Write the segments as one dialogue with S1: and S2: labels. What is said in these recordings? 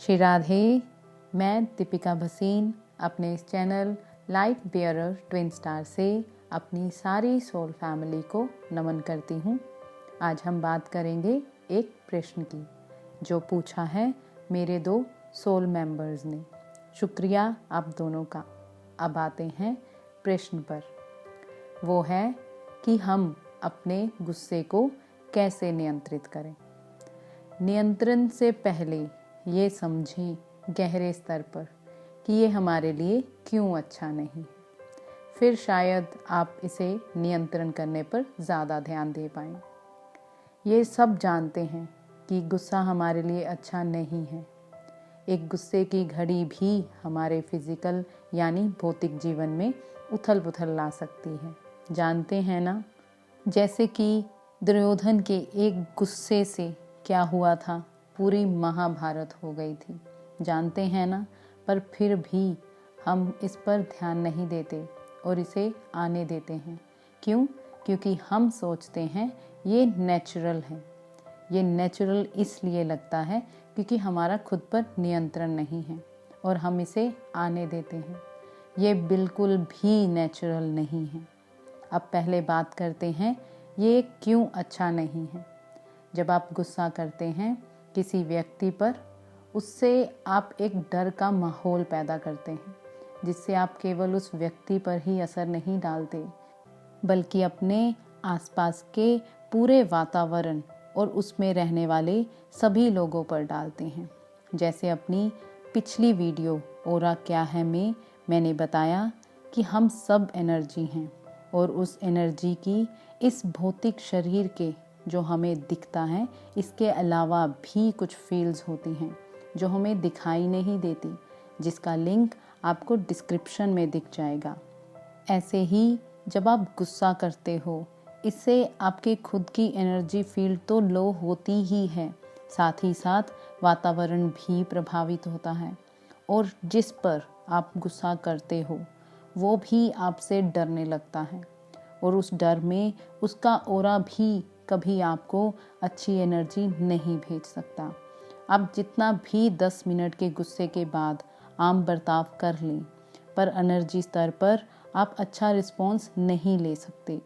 S1: श्री राधे। मैं दीपिका भसीन अपने इस channel light bearer twin star से अपनी सारी सोल फैमिली को नमन करती हूँ। आज हम बात करेंगे एक प्रश्न की जो पूछा है मेरे 2 सोल मेंबर्स ने। शुक्रिया आप दोनों का। अब आते हैं प्रश्न पर। वो है कि हम अपने गुस्से को कैसे नियंत्रित करें। नियंत्रण से पहले ये समझें गहरे स्तर पर कि ये हमारे लिए क्यों अच्छा नहीं है। फिर शायद आप इसे नियंत्रण करने पर ज़्यादा ध्यान दे पाएं। ये सब जानते हैं कि गुस्सा हमारे लिए अच्छा नहीं है। एक गुस्से की घड़ी भी हमारे फिजिकल यानी भौतिक जीवन में उथल पुथल ला सकती है। जानते हैं ना, जैसे कि दुर्योधन के एक गुस्से से क्या हुआ था, पूरी महाभारत हो गई थी। जानते हैं ना, पर फिर भी हम इस पर ध्यान नहीं देते और इसे आने देते हैं। क्यों? क्योंकि हम सोचते हैं ये नेचुरल है। ये नेचुरल इसलिए लगता है क्योंकि हमारा खुद पर नियंत्रण नहीं है और हम इसे आने देते हैं। ये बिल्कुल भी नेचुरल नहीं है। अब पहले बात करते हैं ये क्यों अच्छा नहीं है। जब आप गुस्सा करते हैं किसी व्यक्ति पर, उससे आप एक डर का माहौल पैदा करते हैं, जिससे आप केवल उस व्यक्ति पर ही असर नहीं डालते बल्कि अपने आसपास के पूरे वातावरण और उसमें रहने वाले सभी लोगों पर डालते हैं। जैसे अपनी पिछली वीडियो ओरा क्या है में मैंने बताया कि हम सब एनर्जी हैं और उस एनर्जी की इस भौतिक शरीर के जो हमें दिखता है, इसके अलावा भी कुछ फील्ड्स होती हैं जो हमें दिखाई नहीं देती, जिसका लिंक आपको डिस्क्रिप्शन में दिख जाएगा। ऐसे ही जब आप गुस्सा करते हो, इससे आपके खुद की एनर्जी फील्ड तो लो होती ही है, साथ ही साथ वातावरण भी प्रभावित होता है और जिस पर आप गुस्सा करते हो वो भी आपसे डरने लगता है और उस डर में उसका ओरा भी कभी आपको अच्छी एनर्जी नहीं भेज सकता। आप जितना भी 10 मिनट के गुस्से के बाद आम बर्ताव कर लें, पर एनर्जी स्तर पर आप अच्छा रिस्पॉन्स नहीं ले सकते,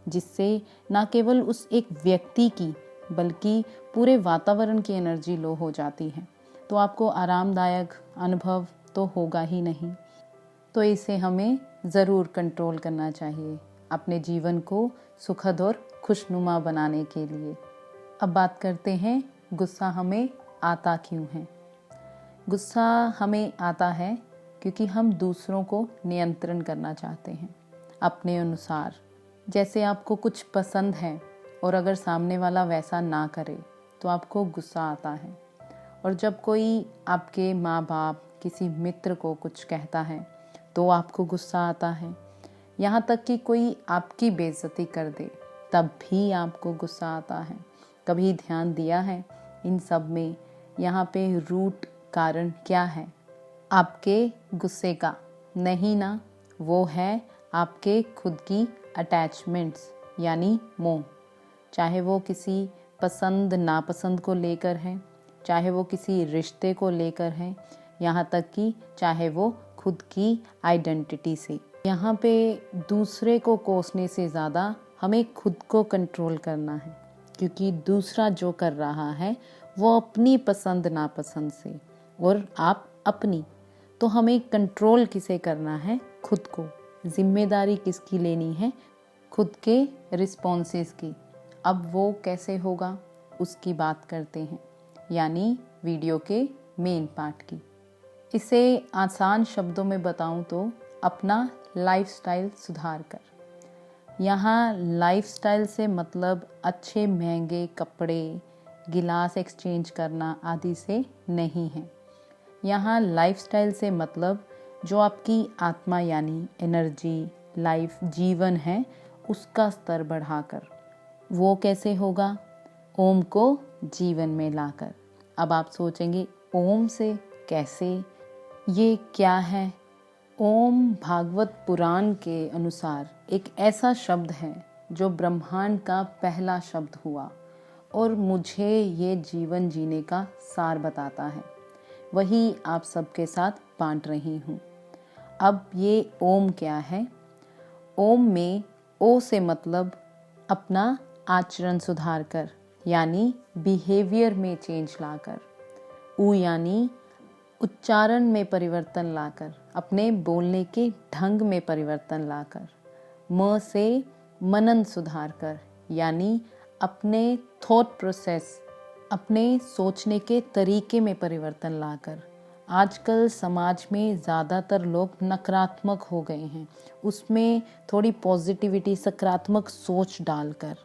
S1: जिससे ना केवल उस एक व्यक्ति की बल्कि पूरे वातावरण की एनर्जी लो हो जाती है। तो आपको आरामदायक अनुभव तो होगा ही नहीं। तो इसे हमें ज़रूर कंट्रोल करना चाहिए अपने जीवन को सुखद और खुशनुमा बनाने के लिए। अब बात करते हैं गुस्सा हमें आता क्यों है। गुस्सा हमें आता है क्योंकि हम दूसरों को नियंत्रण करना चाहते हैं अपने अनुसार। जैसे आपको कुछ पसंद है और अगर सामने वाला वैसा ना करे तो आपको गुस्सा आता है। और जब कोई आपके माँ बाप किसी मित्र को कुछ कहता है तो आपको गुस्सा आता है। यहाँ तक कि कोई आपकी बेइज्जती कर दे तब भी आपको गुस्सा आता है। कभी ध्यान दिया है इन सब में यहाँ पे रूट कारण क्या है? आपके गुस्से का नहीं ना, वो है आपके खुद की अटैचमेंट्स यानी मोह। चाहे वो किसी पसंद नापसंद को लेकर है, चाहे वो किसी रिश्ते को लेकर है, यहाँ तक कि चाहे वो खुद की आइडेंटिटी से। यहाँ पे दूसरे को कोसने से ज़्यादा हमें खुद को कंट्रोल करना है, क्योंकि दूसरा जो कर रहा है वो अपनी पसंद नापसंद से और आप अपनी। तो हमें कंट्रोल किसे करना है? खुद को। जिम्मेदारी किसकी लेनी है? खुद के रिस्पॉन्सेस की। अब वो कैसे होगा उसकी बात करते हैं, यानी वीडियो के मेन पार्ट की। इसे आसान शब्दों में बताऊं तो अपना लाइफस्टाइल सुधार कर। यहाँ लाइफस्टाइल से मतलब अच्छे महंगे कपड़े, गिलास एक्सचेंज करना आदि से नहीं है। यहाँ लाइफस्टाइल से मतलब जो आपकी आत्मा यानी एनर्जी, लाइफ, जीवन है, उसका स्तर बढ़ाकर। वो कैसे होगा? ओम को जीवन में लाकर। अब आप सोचेंगे ओम से कैसे, ये क्या है? ओम भागवत पुराण के अनुसार एक ऐसा शब्द है जो ब्रह्मांड का पहला शब्द हुआ और मुझे ये जीवन जीने का सार बताता है। वही आप सबके साथ बांट रही हूँ। अब ये ओम क्या है? ओम में ओ से मतलब अपना आचरण सुधार कर, यानी बिहेवियर में चेंज लाकर। ऊ यानी उच्चारण में परिवर्तन लाकर, अपने बोलने के ढंग में परिवर्तन लाकर। म से मनन सुधार कर, यानी अपने थॉट प्रोसेस, अपने सोचने के तरीके में परिवर्तन लाकर। आजकल समाज में ज़्यादातर लोग नकारात्मक हो गए हैं, उसमें थोड़ी पॉजिटिविटी, सकारात्मक सोच डालकर।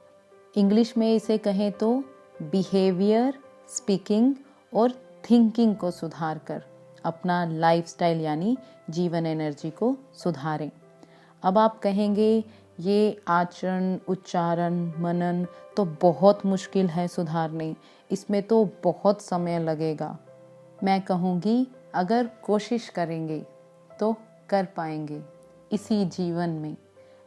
S1: इंग्लिश में इसे कहें तो बिहेवियर, स्पीकिंग और थिंकिंग को सुधार कर अपना लाइफस्टाइल यानी जीवन एनर्जी को सुधारें। अब आप कहेंगे ये आचरण, उच्चारण, मनन तो बहुत मुश्किल है सुधारने, इसमें तो बहुत समय लगेगा। मैं कहूँगी अगर कोशिश करेंगे तो कर पाएंगे इसी जीवन में।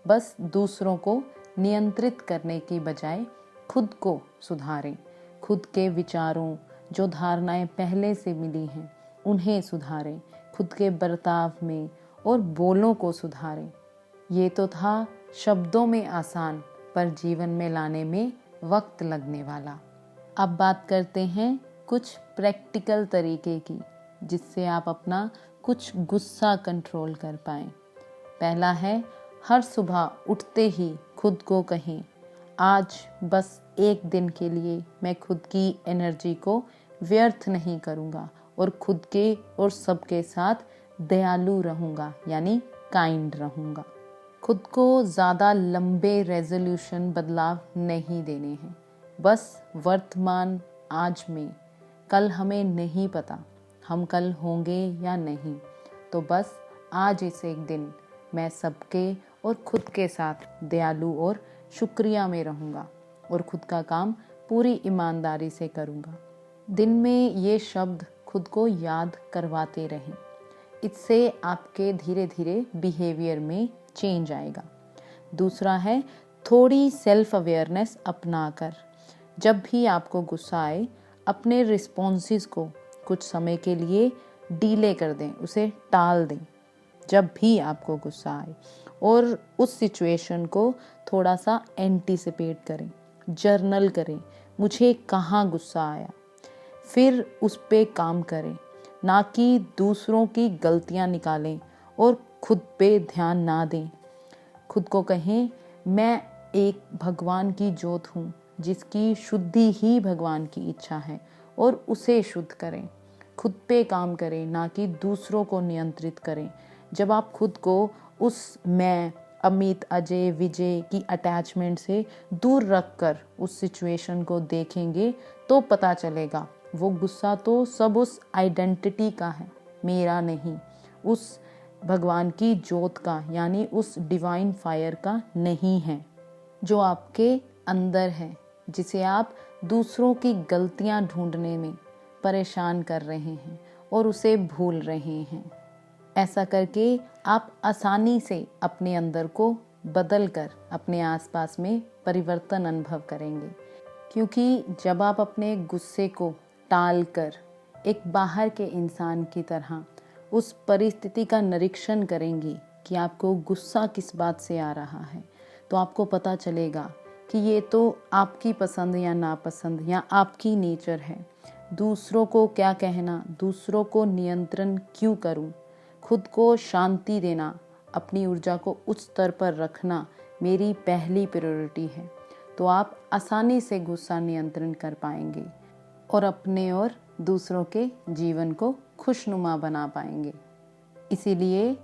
S1: बस दूसरों को नियंत्रित करने की बजाय खुद को सुधारें। खुद के विचारों, जो धारणाएं पहले से मिली हैं उन्हें सुधारें। खुद के बर्ताव में और बोलों को सुधारें। ये तो था शब्दों में आसान, पर जीवन में लाने में वक्त लगने वाला। अब बात करते हैं कुछ प्रैक्टिकल तरीके की, जिससे आप अपना कुछ गुस्सा कंट्रोल कर पाएं। पहला है, हर सुबह उठते ही खुद को कहें, आज बस एक दिन के लिए मैं खुद की एनर्जी को व्यर्थ नहीं करूँगा और खुद के और सबके साथ दयालु रहूँगा, यानी काइंड रहूँगा। खुद को ज़्यादा लंबे रेजोल्यूशन, बदलाव नहीं देने हैं। बस वर्तमान आज में, कल हमें नहीं पता हम कल होंगे या नहीं, तो बस आज इस एक दिन मैं सबके और खुद के साथ दयालु और शुक्रिया में रहूँगा और खुद का काम पूरी ईमानदारी से करूँगा। दिन में ये शब्द खुद को याद करवाते रहें। इससे आपके धीरे धीरे बिहेवियर में चेंज आएगा। दूसरा है, थोड़ी सेल्फ अवेयरनेस अपनाकर जब भी आपको गुस्सा आए, अपने रिस्पॉन्सेस को कुछ समय के लिए डीले कर दें, उसे टाल दें जब भी आपको गुस्सा आए, और उस सिचुएशन को थोड़ा सा एंटीसिपेट करें, जर्नल करें, मुझे कहाँ गुस्सा आया, फिर उस पे काम करें, ना कि दूसरों की गलतियाँ निकालें और खुद पे ध्यान ना दें। खुद को कहें, मैं एक भगवान की जोत हूँ जिसकी शुद्धि ही भगवान की इच्छा है, और उसे शुद्ध करें। खुद पे काम करें, ना कि दूसरों को नियंत्रित करें। जब आप खुद को उस मैं, अमित, अजय, विजय की अटैचमेंट से दूर रखकर उस सिचुएशन को देखेंगे तो पता चलेगा वो गुस्सा तो सब उस आइडेंटिटी का है, मेरा नहीं, उस भगवान की जोत का, यानी उस डिवाइन फायर का नहीं है, जो आपके अंदर है, जिसे आप दूसरों की गलतियां ढूंढने में परेशान कर रहे हैं और उसे भूल रहे हैं। ऐसा करके आप आसानी से अपने अंदर को बदल कर अपने आसपास में परिवर्तन अनुभव करेंगे। क्योंकि जब आप अपने गुस्से को टाल कर एक बाहर के इंसान की तरह उस परिस्थिति का निरीक्षण करेंगी कि आपको गुस्सा किस बात से आ रहा है, तो आपको पता चलेगा कि ये तो आपकी पसंद या नापसंद या आपकी नेचर है। दूसरों को क्या कहना, दूसरों को नियंत्रण क्यों करूं, खुद को शांति देना, अपनी ऊर्जा को उच्च स्तर पर रखना मेरी पहली प्रायोरिटी है। तो आप आसानी से गुस्सा नियंत्रण कर पाएंगे और अपने और दूसरों के जीवन को खुशनुमा बना पाएंगे। इसीलिए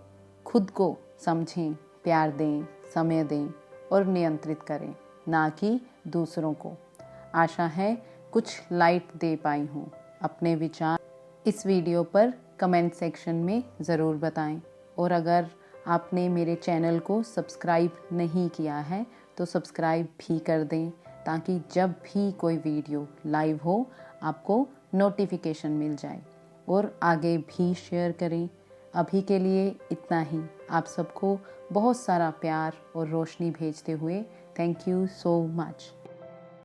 S1: खुद को समझें, प्यार दें, समय दें और नियंत्रित करें, ना कि दूसरों को। आशा है कुछ लाइट दे पाई हूँ। अपने विचार इस वीडियो पर कमेंट सेक्शन में ज़रूर बताएं, और अगर आपने मेरे चैनल को सब्सक्राइब नहीं किया है तो सब्सक्राइब भी कर दें, ताकि जब भी कोई वीडियो लाइव हो आपको नोटिफिकेशन मिल जाए, और आगे भी शेयर करें। अभी के लिए इतना ही। आप सबको बहुत सारा प्यार और रोशनी भेजते हुए थैंक यू सो मच।